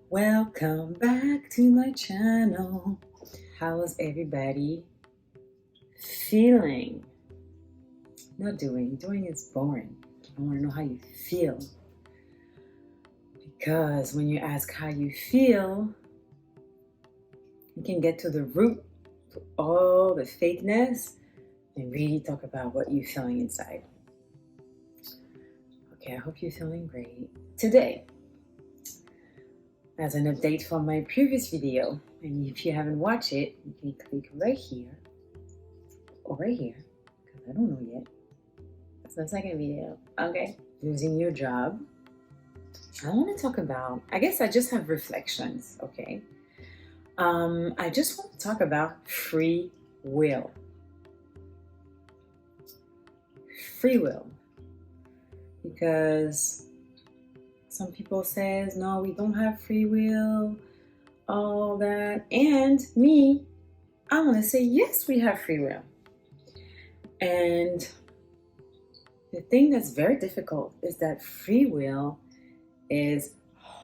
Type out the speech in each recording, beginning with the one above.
Welcome back to my channel. How's everybody feeling? Not doing. Doing is boring. I want to know how you feel. Because when you ask how you feel, you can get to the root to all the fakeness and really talk about what you're feeling inside. Okay, I hope you're feeling great. Today, as an update from my previous video, and if you haven't watched it, you can click right here or right here, because I don't know yet. That's the second video. Okay, losing your job. I want to talk about, I guess I just have reflections, okay? I just want to talk about free will. Free will. Because some people says, no, we don't have free will, all that. And me, I want to say, yes, we have free will. And the thing that's very difficult is that free will is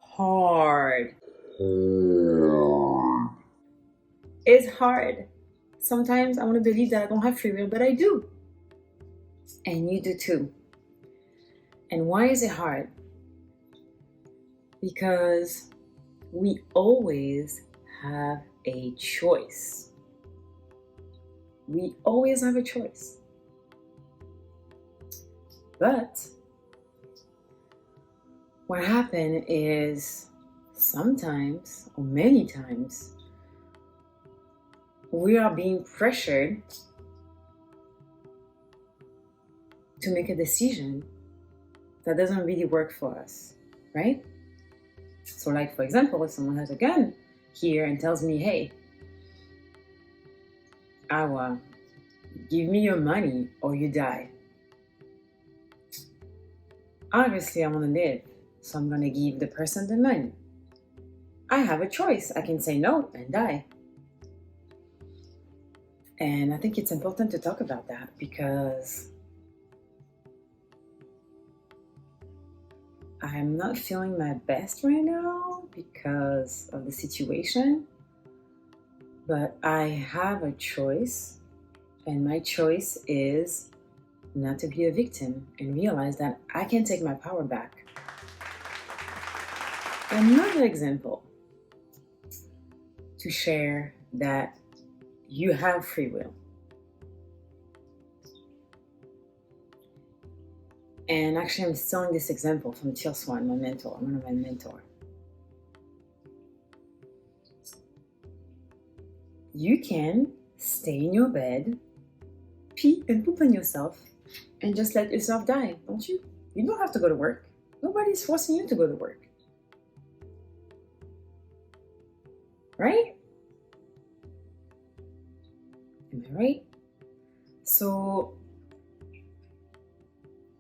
hard. It's hard. Sometimes I want to believe that I don't have free will, but I do. And you do too. And why is it hard? Because we always have a choice. We always have a choice. But what happens is sometimes, or many times, we are being pressured to make a decision that doesn't really work for us, right? So like, for example, if someone has a gun here and tells me, hey, Awa, give me your money or you die. Obviously, I want to live, so I'm going to give the person the money. I have a choice. I can say no and die. And I think it's important to talk about that because I'm not feeling my best right now because of the situation. But I have a choice, and my choice is not to be a victim and realize that I can take my power back. Another example to share that you have free will. And actually, I'm stealing this example from Teal Swan, my mentor, one of my mentors. You can stay in your bed, pee and poop on yourself, and just let yourself die, don't you? You don't have to go to work. Nobody's forcing you to go to work. Right? Am I right? So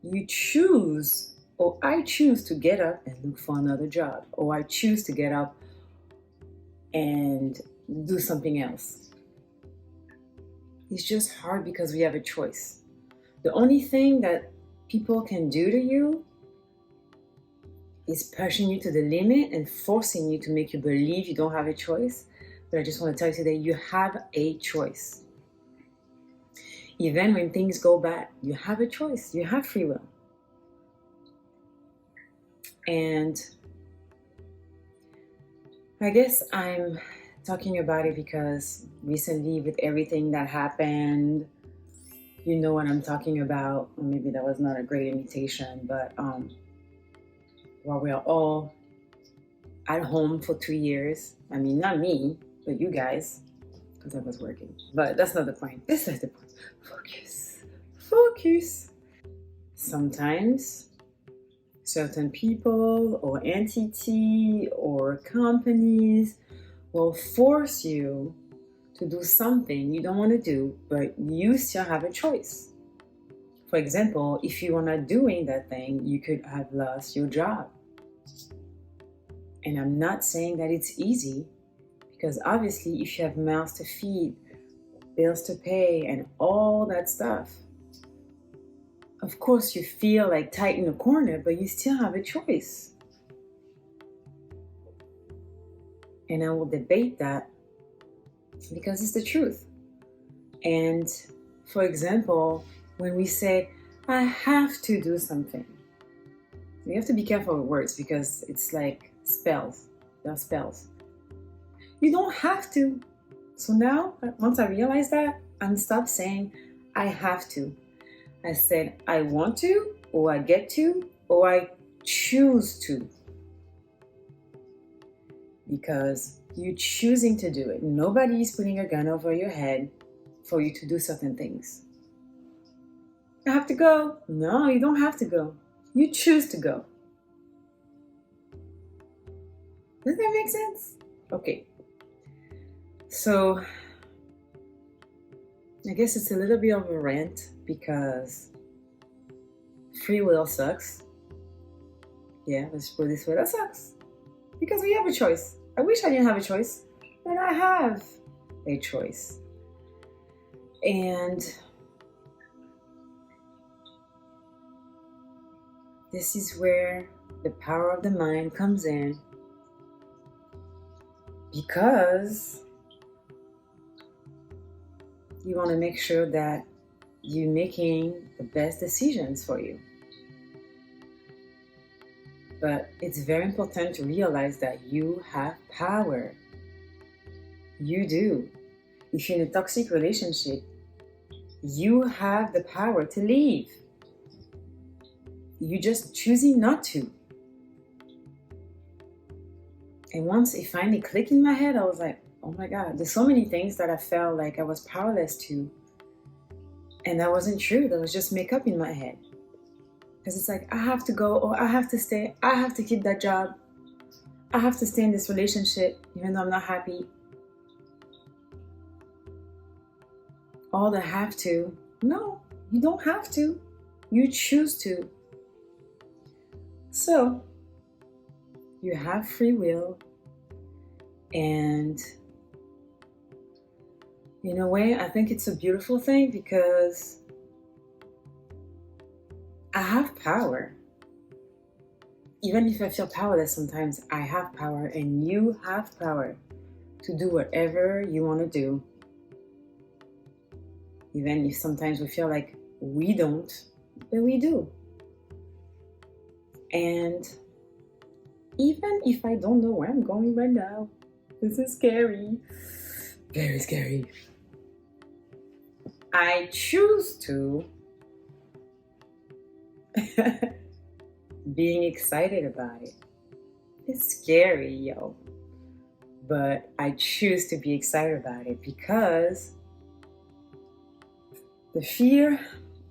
you choose, or I choose to get up and look for another job, or I choose to get up and do something else. It's just hard because we have a choice. The only thing that people can do to you is pushing you to the limit and forcing you to make you believe you don't have a choice. But I just want to tell you today, you have a choice. Even when things go bad, you have a choice. You have free will. And I guess I'm talking about it because recently with everything that happened, you know what I'm talking about. Or maybe that was not a great imitation, but while we are all at home for 2 years, I mean, not me, but you guys, because I was working. But that's not the point. This is the point. Focus. Focus. Sometimes certain people or entity or companies will force you to do something you don't want to do, but you still have a choice. For example, if you are not doing that thing, you could have lost your job. And I'm not saying that it's easy, because obviously if you have mouths to feed, bills to pay, and all that stuff, of course you feel like tight in a corner, but you still have a choice. and I will debate that because it's the truth. And for example, when we say, I have to do something, we have to be careful with words because it's like spells. They're spells. You don't have to. So now, once I realized that, I'm stopped saying, I have to. I said, I want to, or I get to, or I choose to. Because you're choosing to do it. Nobody is putting a gun over your head for you to do certain things. I have to go. No, you don't have to go. You choose to go. Does that make sense? Okay. So, I guess it's a little bit of a rant because free will sucks. Yeah, let's put it this way. That sucks. Because we have a choice. I wish I didn't have a choice, but I have a choice. And this is where the power of the mind comes in, because you want to make sure that you're making the best decisions for you. But it's very important to realize that you have power. You do. If you're in a toxic relationship, you have the power to leave. You're just choosing not to. And once it finally clicked in my head, I was like, oh my God, there's so many things that I felt like I was powerless to. And that wasn't true. That was just makeup in my head. Because it's like, I have to go, or I have to stay, I have to keep that job, I have to stay in this relationship even though I'm not happy. All the have to. No, you don't have to. You choose to. So, you have free will, and in a way, I think it's a beautiful thing because I have power. Even if I feel powerless sometimes, I have power, and you have power to do whatever you want to do. Even if sometimes we feel like we don't, but we do. And even if I don't know where I'm going right now, this is scary. Very scary. I choose to being excited about it. It's scary, yo. But I choose to be excited about it because the fear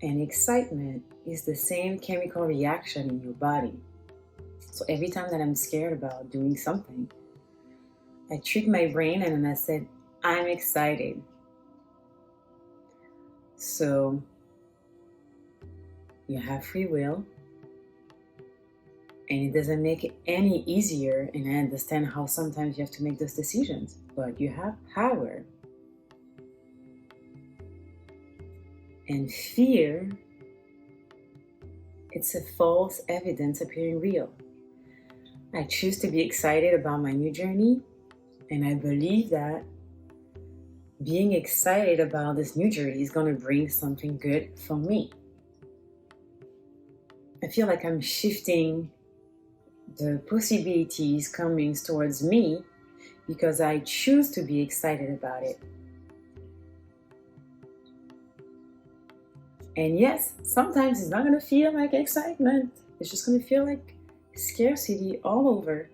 and excitement is the same chemical reaction in your body. So every time that I'm scared about doing something, I trick my brain and then I said, I'm excited. So you have free will, and it doesn't make it any easier, and I understand how sometimes you have to make those decisions, but you have power. And fear, it's a false evidence appearing real. I choose to be excited about my new journey, and I believe that being excited about this new journey is going to bring something good for me. I feel like I'm shifting the possibilities coming towards me because I choose to be excited about it. And yes, sometimes it's not going to feel like excitement. It's just going to feel like scarcity all over.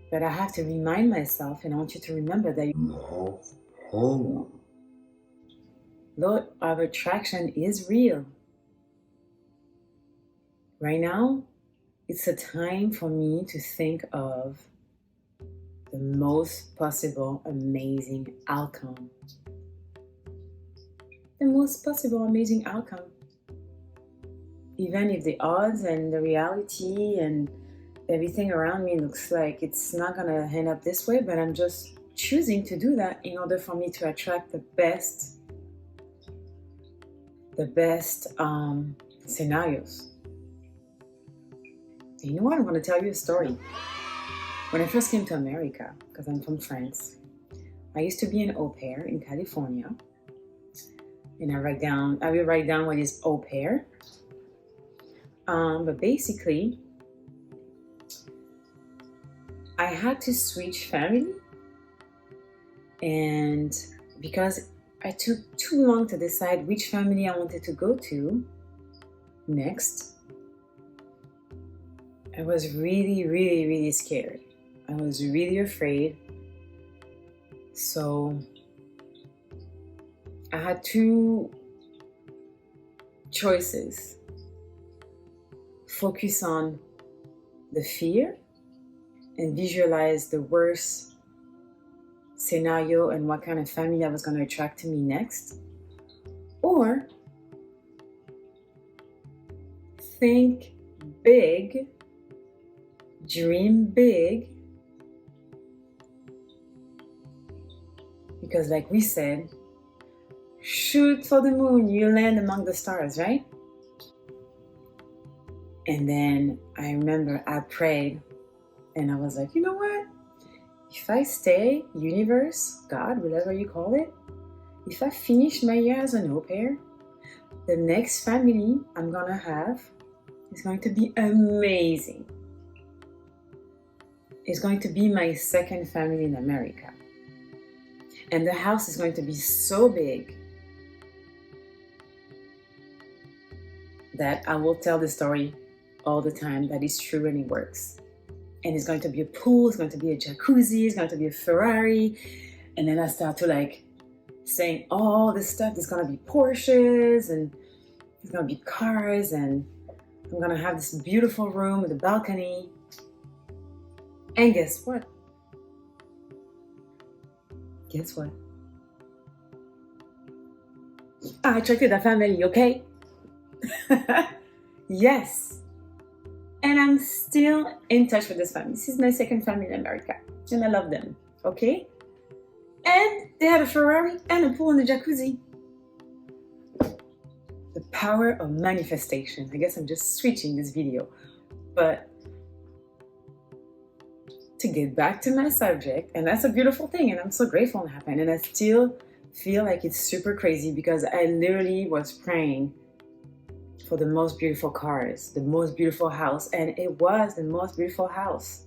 But I have to remind myself, and I want you to remember that you have power. Law of attraction is real. Right now, it's a time for me to think of the most possible amazing outcome. The most possible amazing outcome. Even if the odds and the reality and everything around me looks like it's not gonna end up this way, but I'm just choosing to do that in order for me to attract the best scenarios. And you know what? I'm gonna tell you a story. When I first came to America, because I'm from France, I used to be an au pair in California. And I will write down what is au pair. But basically, I had to switch family, and because I took too long to decide which family I wanted to go to next, I was really, really, really scared. I was really afraid. So I had two choices: focus on the fear and visualize the worst scenario and what kind of family I was going to attract to me next, or think big, dream big, because like we said, shoot for the moon, you land among the stars, right? And then I remember I prayed and I was like, you know what? If I stay, universe, God, whatever you call it, if I finish my year as an au pair, the next family I'm gonna have is going to be amazing. It's going to be my second family in America. And the house is going to be so big that I will tell the story all the time that is true and it works. And it's going to be a pool, it's going to be a jacuzzi, it's going to be a Ferrari. And then I start to like saying all this stuff. There's going to be Porsches and there's going to be cars, and I'm going to have this beautiful room with a balcony. And guess what? Guess what? I attracted a family, okay? Yes. And I'm still in touch with this family. This is my second family in America. And I love them, okay? And they have a Ferrari and a pool and a jacuzzi. The power of manifestation. I guess I'm just switching this video. But to get back to my subject, and that's a beautiful thing, and I'm so grateful it happened. And I still feel like it's super crazy because I literally was praying for the most beautiful cars, the most beautiful house, and it was the most beautiful house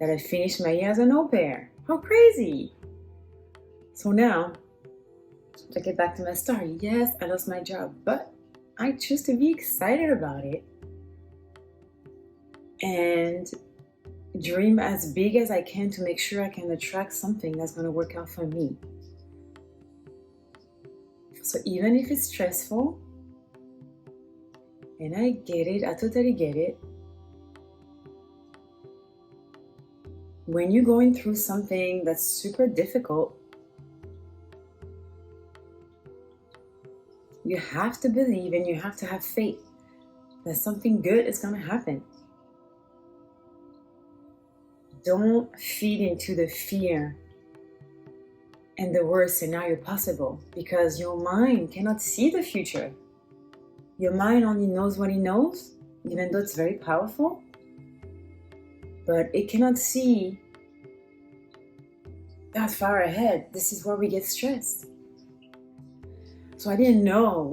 that I finished my year as an au pair. How crazy! So now, to get back to my story, yes, I lost my job, but I choose to be excited about it and dream as big as I can to make sure I can attract something that's going to work out for me. So even if it's stressful, and I get it, I totally get it. When you're going through something that's super difficult, you have to believe and you have to have faith that something good is going to happen. Don't feed into the fear and the worst scenario possible, because your mind cannot see the future. Your mind only knows what it knows, even though it's very powerful, but it cannot see that far ahead. This is where we get stressed. So I didn't know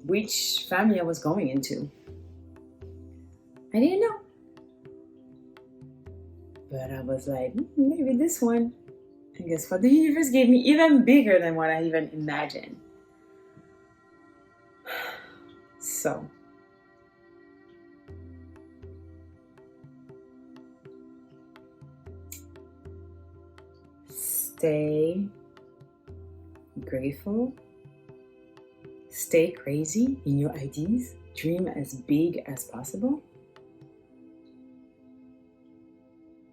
which family I was going into. I didn't know. But I was like, maybe this one. And guess what? The universe gave me even bigger than what I even imagined. So, stay grateful. Stay crazy in your ideas. Dream as big as possible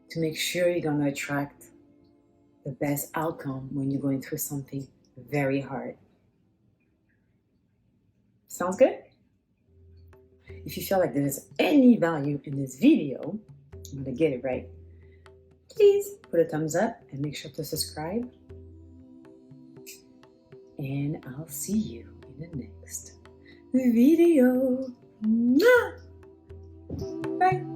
to make sure you're going to attract the best outcome when you're going through something very hard. Sounds good? If you feel like there's any value in this video, I'm going to get it right. Please put a thumbs up and make sure to subscribe. And I'll see you in the next video. Bye.